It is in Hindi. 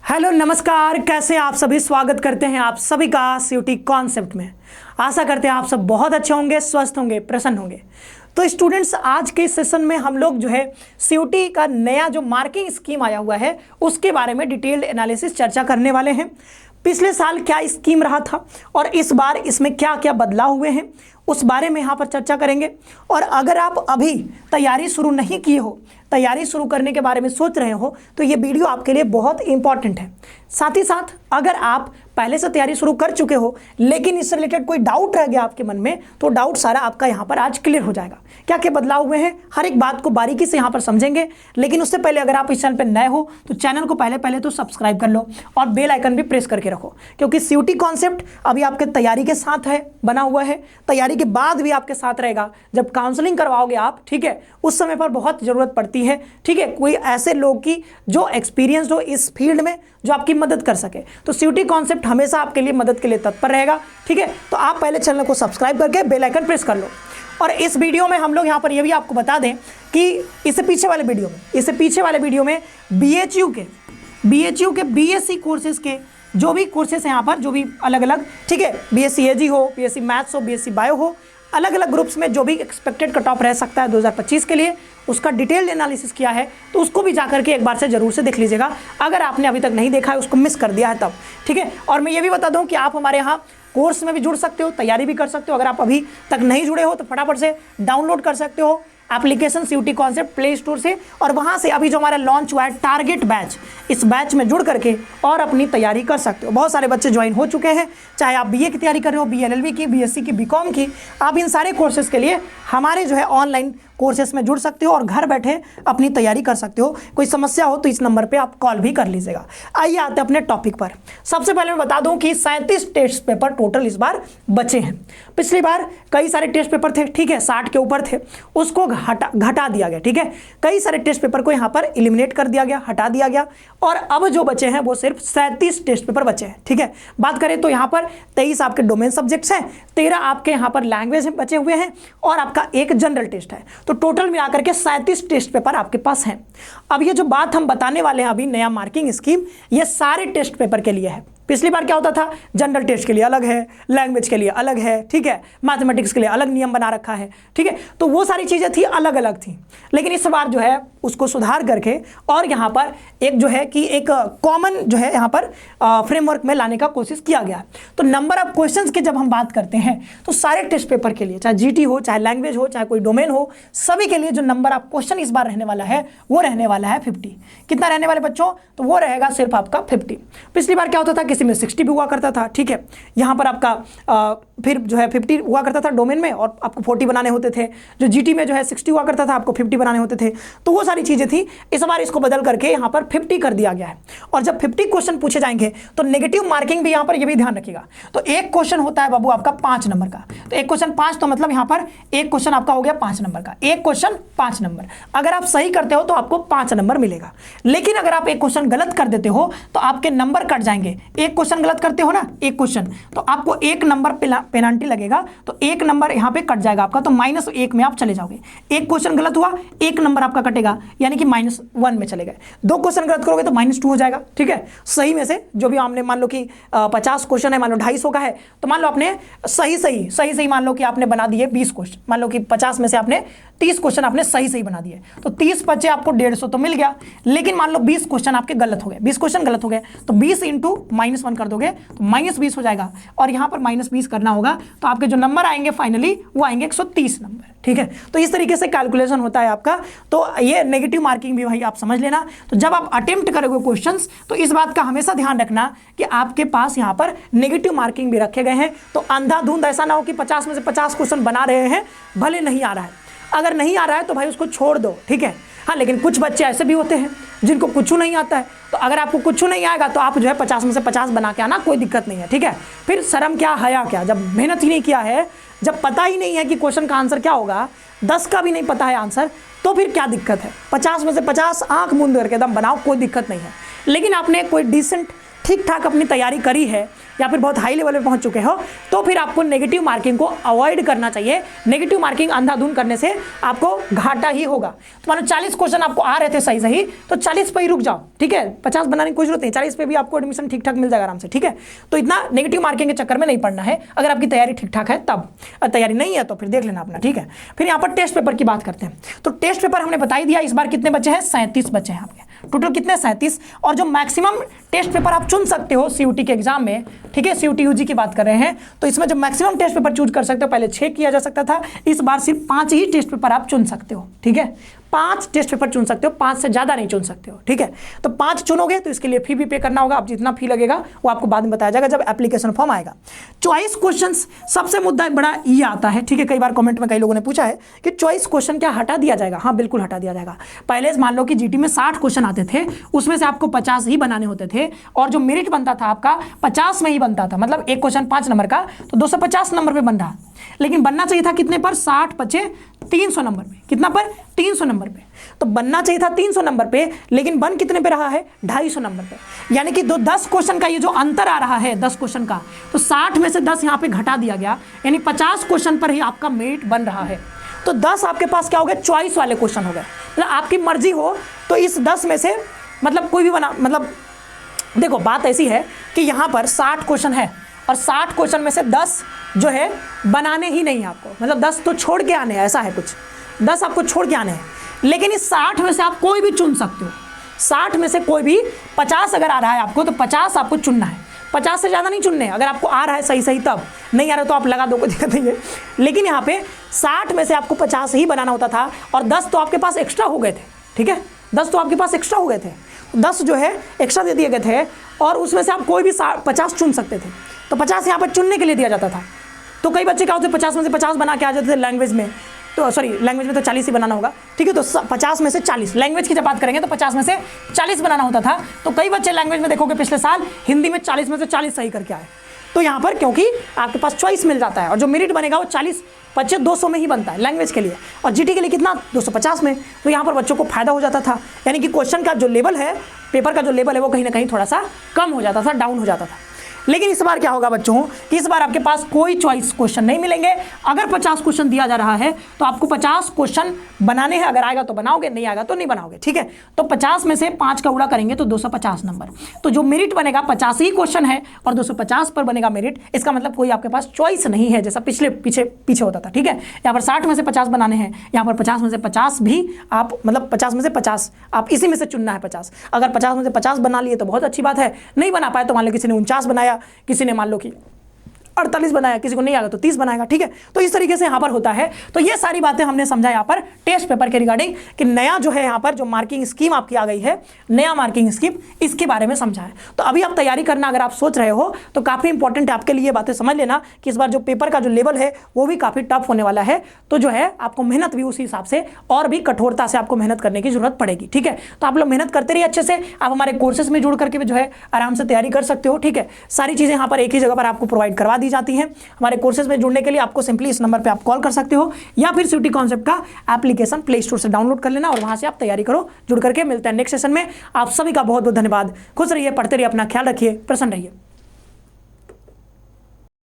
हेलो नमस्कार, कैसे आप सभी। स्वागत करते हैं आप सभी का सीयूटी कॉन्सेप्ट में। आशा करते हैं आप सब बहुत अच्छे होंगे, स्वस्थ होंगे, प्रसन्न होंगे। तो स्टूडेंट्स, आज के सेशन में हम लोग जो है सीयूटी का नया जो मार्किंग स्कीम आया हुआ है उसके बारे में डिटेल्ड एनालिसिस चर्चा करने वाले हैं। पिछले साल क्या स्कीम रहा था और इस बार इसमें क्या क्या बदलाव हुए हैं उस बारे में यहाँ पर चर्चा करेंगे। और अगर आप अभी तैयारी शुरू नहीं किए हो, तैयारी शुरू करने के बारे में सोच रहे हो, तो ये वीडियो आपके लिए बहुत इंपॉर्टेंट है। साथ ही साथ अगर आप पहले से तैयारी शुरू कर चुके हो लेकिन इससे रिलेटेड कोई डाउट रह गया आपके मन में, तो डाउट सारा आपका यहाँ पर आज क्लियर हो जाएगा। क्या क्या बदलाव हुए हैं हर एक बात को बारीकी से यहाँ पर समझेंगे। लेकिन उससे पहले अगर आप इस चैनल पर नए हो तो चैनल को पहले तो सब्सक्राइब कर लो और बेल आइकन भी प्रेस करके रखो, क्योंकि सीयूटी कॉन्सेप्ट अभी आपके तैयारी के साथ है, बना हुआ है, तैयारी के बाद भी आपके साथ रहेगा। जब काउंसलिंग करवाओगे आप, ठीक है, उस समय पर बहुत ज़रूरत पड़ती है, ठीक है, कोई ऐसे लोग की जो एक्सपीरियंस्ड हो इस फील्ड में, जो आपकी मदद कर सके। तो सीयूटी कॉन्सेप्ट हमेशा आपके लिए मदद के लिए तत्पर रहेगा, ठीक है। तो आप पहले चैनल को सब्सक्राइब करके बेल आइकन प्रेस कर लो। और इस वीडियो में हम लोग यहाँ पर ये भी आपको बता दें कि इससे पीछे वाले वीडियो में बीएचयू के बीएससी कोर्सेज के जो भी कोर्सेज हैं यहाँ पर, जो भी अलग अलग, ठीक है, बीएससी एजी हो, बीएससी मैथ्स हो, बीएससी बायो हो, अलग अलग ग्रुप्स में जो भी एक्सपेक्टेड कट ऑफ रह सकता है 2025 के लिए, उसका डिटेल्ड एनालिसिस किया है। तो उसको भी जाकर के एक बार से जरूर से देख लीजिएगा, अगर आपने अभी तक नहीं देखा है, उसको मिस कर दिया है तब, ठीक है। और मैं ये भी बता दूं कि आप हमारे यहाँ कोर्स में भी जुड़ सकते हो, तैयारी भी कर सकते हो। अगर आप अभी तक नहीं जुड़े हो तो फटाफट से डाउनलोड कर सकते हो application CUT concept play store से, और वहाँ से अभी जो हमारा लॉन्च हुआ है टारगेट बैच, इस बैच में जुड़ करके और अपनी तैयारी कर सकते हो। बहुत सारे बच्चे ज्वाइन हो चुके हैं, चाहे आप बीए की तैयारी कर रहे हो, बीएलएलबी की, बीएससी की, बीकॉम की, आप इन सारे कोर्सेज के लिए हमारे जो है ऑनलाइन कोर्सेज में जुड़ सकते हो और घर बैठे अपनी तैयारी कर सकते हो। कोई समस्या हो तो इस नंबर पे आप कॉल भी कर लीजिएगा। आइए आते हैं अपने टॉपिक पर। सबसे पहले मैं बता दूं कि 37 टेस्ट पेपर टोटल इस बार बचे हैं। पिछली बार कई सारे टेस्ट पेपर थे, ठीक है, 60 के ऊपर थे, उसको घटा दिया गया, ठीक है। कई सारे टेस्ट पेपर को यहाँ पर एलिमिनेट कर दिया गया, हटा दिया गया, और अब जो बचे हैं वो सिर्फ 37 टेस्ट पेपर बचे हैं, ठीक है। बात करें तो यहाँ पर 23 आपके डोमेन सब्जेक्ट्स हैं, 13 आपके यहाँ पर लैंग्वेज बचे हुए हैं, और आपका एक जनरल टेस्ट है। तो टोटल मिलाकर के 37 टेस्ट पेपर आपके पास हैं। अब ये जो बात हम बताने वाले हैं अभी, नया मार्किंग स्कीम, ये सारे टेस्ट पेपर के लिए है। पिछली बार क्या होता था, जनरल टेस्ट के लिए अलग है, लैंग्वेज के लिए अलग है, ठीक है, मैथमेटिक्स के लिए अलग नियम बना रखा है, ठीक है। तो वो सारी चीज़ें थी, अलग अलग थी। लेकिन इस बार जो है उसको सुधार करके और यहाँ पर एक जो है कि एक कॉमन जो है यहाँ पर फ्रेमवर्क में लाने का कोशिश किया गया है। तो नंबर ऑफ क्वेश्चंस की जब हम बात करते हैं तो सारे टेस्ट पेपर के लिए, चाहे जीटी हो, चाहे लैंग्वेज हो, चाहे कोई डोमेन हो, सभी के लिए जो नंबर ऑफ क्वेश्चन इस बार रहने वाला है वो रहने वाला है 50। कितना रहने वाले बच्चों? तो वो रहेगा सिर्फ आपका 50। पिछली बार क्या होता था, किसी में 60 भी हुआ करता था, ठीक है। यहाँ पर आपका फिर जो है 50 हुआ करता था डोमेन में, और आपको 40 बनाने होते थे। जो जीटी में जो है 60 हुआ करता था, आपको 50 बनाने होते थे। तो वो सारी चीज़ें थी। इस बार इसको बदल करके यहाँ पर 50 कर दिया गया है। और जब 50 क्वेश्चन पूछे जाएंगे तो नेगेटिव मार्किंग भी यहाँ पर ये भी ध्यान रखिएगा। तो एक क्वेश्चन होता है बाबू आपका 5 नंबर का, तो एक क्वेश्चन 5, तो मतलब यहाँ पर एक क्वेश्चन आपका हो गया 5 नंबर का, एक क्वेश्चन 5 नंबर। अगर आप सही करते हो तो आपको 5 नंबर मिलेगा। लेकिन अगर आप एक क्वेश्चन गलत कर देते हो तो आपके नंबर कट जाएंगे। एक क्वेश्चन गलत करते हो ना, एक क्वेश्चन, तो आपको 1 नंबर पेनाल्टी लगेगा, तो 1 नंबर यहाँ पे कट जाएगा आपका, तो -1 में आप चले जाओगे। एक क्वेश्चन गलत हुआ, 1 नंबर आपका कटेगा, यानी कि -1 में चले गए। 2 क्वेश्चन गलत करोगे तो -2 हो जाएगा, ठीक है। सही में से जो भी हमने, मान लो कि 50 क्वेश्चन है, मान लो 250 का है, तो मान लो आपने सही मान लो कि आपने बना दिए 20 क्वेश्चन, मान लो कि 50 में से आपने 30 क्वेश्चन आपने सही बना दिए, तो 30 बचे आपको 150 तो मिल गया। लेकिन मान लो 20 क्वेश्चन आपके गलत हो गए, 20 क्वेश्चन गलत हो गए, तो 20 इंटू -1 कर दोगे तो -20 हो जाएगा, और यहाँ पर -20 करना होगा, तो आपके जो नंबर आएंगे फाइनली वो आएंगे 130 नंबर, ठीक है। तो इस तरीके से कैलकुलेशन होता है आपका। तो ये नेगेटिव मार्किंग भी भाई आप समझ लेना। तो जब आप अटेम्प्ट करोगे क्वेश्चंस, तो इस बात का हमेशा ध्यान रखना कि आपके पास यहाँ पर नेगेटिव मार्किंग भी रखे गए हैं। तो अंधाधुंध ऐसा ना हो कि 50 में से 50 क्वेश्चन बना रहे हैं, भले नहीं आ रहा है। अगर नहीं आ रहा है तो भाई उसको छोड़ दो, ठीक है। हाँ, लेकिन कुछ बच्चे ऐसे भी होते हैं जिनको कुछ नहीं आता है। तो अगर आपको कुछ नहीं आएगा तो आप जो है 50 में से 50 बना के आना, कोई दिक्कत नहीं है, ठीक है। फिर शर्म क्या, हया क्या, जब मेहनत ही नहीं किया है, जब पता ही नहीं है कि क्वेश्चन का आंसर क्या होगा, 10 का भी नहीं पता है आंसर, तो फिर क्या दिक्कत है। 50 में से 50 आंख मूंद करके एकदम बनाओ, कोई दिक्कत नहीं है। लेकिन आपने कोई डिसेंट ठीक ठाक अपनी तैयारी करी है या फिर बहुत हाई लेवल पे पहुंच चुके हो, तो फिर आपको नेगेटिव मार्किंग को अवॉइड करना चाहिए। नेगेटिव मार्किंग अंधाधुंध करने से आपको घाटा ही होगा। तो मानो 40 क्वेश्चन आपको आ रहे थे सही सही, तो 40 पे ही रुक जाओ, ठीक है। 50 बनाने की कोई जरूरत नहीं, 40 पे भी आपको एडमिशन ठीक ठाक मिल जाएगा आराम से, ठीक है। तो इतना नेगेटिव मार्किंग के चक्कर में नहीं पड़ना है, अगर आपकी तैयारी ठीक ठाक है तब। तैयारी नहीं है तो फिर देख लेना अपना, ठीक है। फिर यहाँ पर टेस्ट पेपर की बात करते हैं। तो टेस्ट पेपर हमने बता ही दिया, इस बार कितने बचे हैं, 37 बचे हैं आपके टोटल, कितने 37। और जो मैक्सिमम टेस्ट पेपर आप चुन सकते हो सीयूटी के एग्जाम में, ठीक है, सीयूटी यूजी की बात कर रहे हैं, तो इसमें जो मैक्सिमम टेस्ट पेपर चूज कर सकते हो, पहले 6 किया जा सकता था, इस बार सिर्फ 5 ही टेस्ट पेपर आप चुन सकते हो, ठीक है। 5 टेस्ट पेपर चुन सकते हो, 5 से ज़्यादा नहीं चुन सकते हो, ठीक है। तो 5 चुनोगे तो इसके लिए फी भी पे करना होगा। अब जितना फी लगेगा वो आपको बाद में बताया जाएगा जब एप्लीकेशन फॉर्म आएगा। चॉइस क्वेश्चंस सबसे मुद्दा बड़ा ये आता है, ठीक है। कई बार कमेंट में कई लोगों ने पूछा है कि चॉइस क्वेश्चन क्या हटा दिया जाएगा? हाँ, बिल्कुल हटा दिया जाएगा। पहले मान लो कि जीटी में 60 क्वेश्चन आते थे, उसमें से आपको 50 ही बनाने होते थे, और जो मेरिट बनता था आपका 50 में ही बनता था, मतलब एक क्वेश्चन 5 नंबर का तो 250 नंबर पे बन रहा। लेकिन बनना चाहिए था कितने पर? 60 बचे 300 नंबर पे। कितना पर? 300 नंबर पे। तो बनना चाहिए था 300 नंबर पे, लेकिन बन कितने पे रहा है? 250 नंबर पे। यानी कि 10 क्वेश्चन का ये जो अंतर आ रहा है 10 क्वेश्चन का, तो 60 में से 10 यहाँ पे घटा दिया गया, यानी 50 क्वेश्चन पर ही आपका मेरिट बन रहा है। तो 10 आपके पास क्या हो गए? चॉइस वाले क्वेश्चन हो गए। मतलब आपकी मर्जी हो तो इस 10 में से मतलब कोई भी बना, मतलब देखो बात ऐसी है कि यहाँ पर 60 क्वेश्चन है और 60 क्वेश्चन में से 10 जो है बनाने ही नहीं है आपको, मतलब 10 तो छोड़ के आने हैं, ऐसा है कुछ, 10 आपको छोड़ के आने हैं। लेकिन इस 60 में से आप कोई भी चुन सकते हो। 60 में से कोई भी 50 अगर आ रहा है आपको, तो 50 आपको चुनना है, 50 से ज़्यादा नहीं चुनने। अगर आपको आ रहा है सही सही तब, नहीं आ रहा तो आप लगा दो, कोई दिक्कत नहीं है। लेकिन यहाँ पे 60 में से आपको 50 ही बनाना होता था, और 10 तो आपके पास एक्स्ट्रा हो गए थे, ठीक है। 10 तो आपके पास एक्स्ट्रा हो गए थे, 10 जो है एक्स्ट्रा दे दिए गए थे, और उसमें से आप कोई भी 50 चुन सकते थे। तो 50 यहाँ पर चुनने के लिए दिया जाता था। तो कई बच्चे क्या होते, 50 में से 50 बना के आ जाते थे लैंग्वेज में, तो सॉरी लैंग्वेज में तो 40 ही बनाना होगा, ठीक है। तो 50 में से 40, लैंग्वेज की जब बात करेंगे तो 50 में से 40 बनाना होता था। तो कई बच्चे लैंग्वेज में देखोगे पिछले साल हिंदी में 40 में से 40 सही करके आए। तो यहाँ पर क्योंकि आपके पास चॉइस मिल जाता है, और जो मेरिट बनेगा वो 40 बच्चे 200 में ही बनता है लैंग्वेज के लिए, और जीटी के लिए कितना 250 में। तो यहाँ पर बच्चों को फायदा हो जाता था, यानी कि क्वेश्चन का जो लेवल है, पेपर का जो लेवल है, वो कहीं ना कहीं थोड़ा सा कम हो जाता था, डाउन हो जाता था। लेकिन इस बार क्या होगा बच्चों कि इस बार आपके पास कोई चॉइस क्वेश्चन नहीं मिलेंगे। अगर 50 क्वेश्चन दिया जा रहा है तो आपको 50 क्वेश्चन बनाने हैं, अगर आएगा तो बनाओगे, नहीं आएगा तो नहीं बनाओगे, ठीक है। तो 50 में से 5 का उड़ा करेंगे तो 250 नंबर। तो जो मेरिट बनेगा 50 ही क्वेश्चन है और 250 पर बनेगा मेरिट। इसका मतलब कोई आपके पास चॉइस नहीं है, जैसा पीछे होता था, ठीक है। यहाँ पर 60 में से 50 बनाने हैं, यहाँ पर 50 में से 50 भी आप, मतलब 50 में से 50 आप इसी में से चुनना है 50। अगर 50 में से 50 बना लिए तो बहुत अच्छी बात है, नहीं बना पाए तो मान लो किसी ने 49 बनाया, किसी ने मान लो कि 48 बनाया, किसी को नहीं आएगा तो 30 बनाएगा, ठीक है। तो इस तरीके से यहाँ पर होता है। तो ये सारी बातें हमने समझा यहाँ पर टेस्ट पेपर के रिगार्डिंग, कि नया जो है यहाँ पर जो मार्किंग स्कीम आपकी आ गई है, नया मार्किंग स्कीम, इसके बारे में समझा है। तो अभी आप तैयारी करना अगर आप सोच रहे हो तो काफ़ी इंपॉर्टेंट है आपके लिए बातें समझ लेना कि इस बार जो पेपर का जो लेवल है वो भी काफ़ी टफ होने वाला है। तो जो है आपको मेहनत भी उसी हिसाब से और भी कठोरता से आपको मेहनत करने की जरूरत पड़ेगी, ठीक है। तो आप लोग मेहनत करते रहिए अच्छे से। आप हमारे कोर्सेज में जुड़ करके जो है आराम से तैयारी कर सकते हो, ठीक है। सारी चीज़ें यहाँ पर एक ही जगह पर आपको प्रोवाइड करवा दी जाती हैं। हमारे कोर्सेज में जुड़ने के लिए आपको सिंपली इस नंबर पे आप कॉल कर सकते हो, या फिर सीयूटी कॉन्सेप्ट का एप्लीकेशन प्ले स्टोर से डाउनलोड कर लेना और वहां से आप तैयारी करो। जुड़ करके मिलते हैं नेक्स्ट सेशन में। आप सभी का बहुत बहुत धन्यवाद। खुश रहिए, पढ़ते रहिए, अपना ख्याल रखिए, प्रसन्न रहिए।